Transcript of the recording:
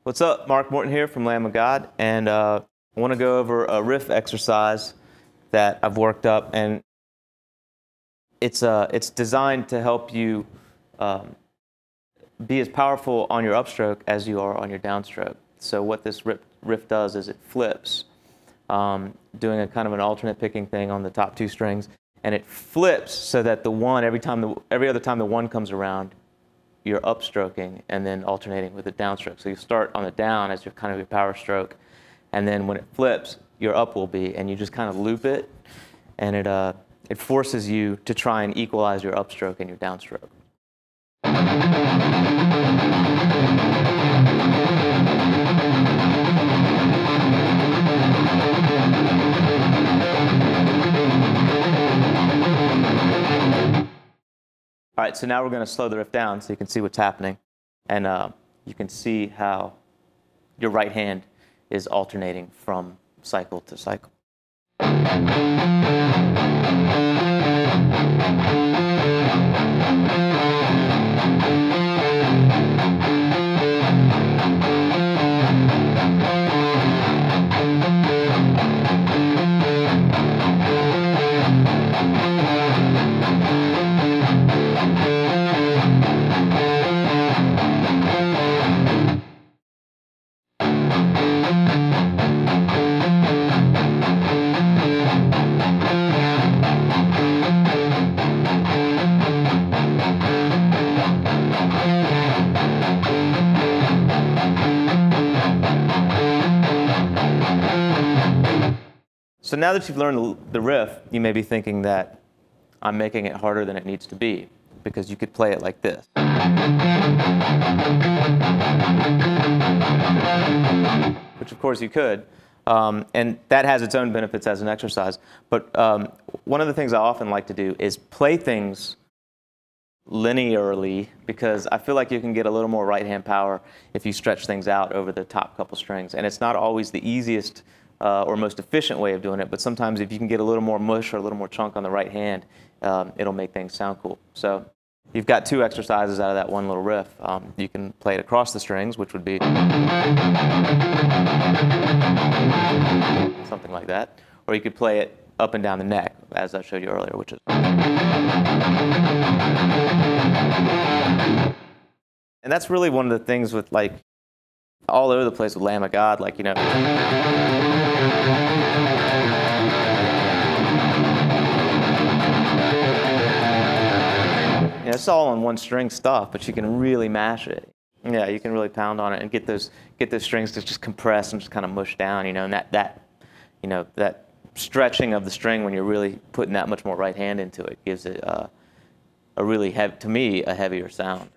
What's up? Mark Morton here from Lamb of God, and I want to go over a riff exercise that I've worked up, and it's designed to help you be as powerful on your upstroke as you are on your downstroke. So what this riff does is it flips, doing a kind of an alternate picking thing on the top two strings, and it flips so that the one, every other time the one comes around, you're upstroking and then alternating with the downstroke. So you start on the down as your kind of your power stroke, and then when it flips, your up will be, and you just kind of loop it, and it forces you to try and equalize your upstroke and your downstroke. All right, so now we're going to slow the riff down so you can see what's happening, and you can see how your right hand is alternating from cycle to cycle. So now that you've learned the riff, you may be thinking that I'm making it harder than it needs to be, because you could play it like this. Which of course you could, and that has its own benefits as an exercise. But one of the things I often like to do is play things linearly, because I feel like you can get a little more right hand power if you stretch things out over the top couple strings. And it's not always the easiest or most efficient way of doing it, but sometimes if you can get a little more mush or a little more chunk on the right hand, it'll make things sound cool. So you've got two exercises out of that one little riff. You can play it across the strings, which would be something like that, or you could play it up and down the neck, as I showed you earlier, which is. And that's really one of the things with, like, all over the place with Lamb of God, like, you know. Yeah, it's all on one string stuff, but you can really mash it. Yeah, you can really pound on it and get those strings to just compress and just kind of mush down, you know, and that stretching of the string when you're really putting that much more right hand into it gives it a really to me, a heavier sound.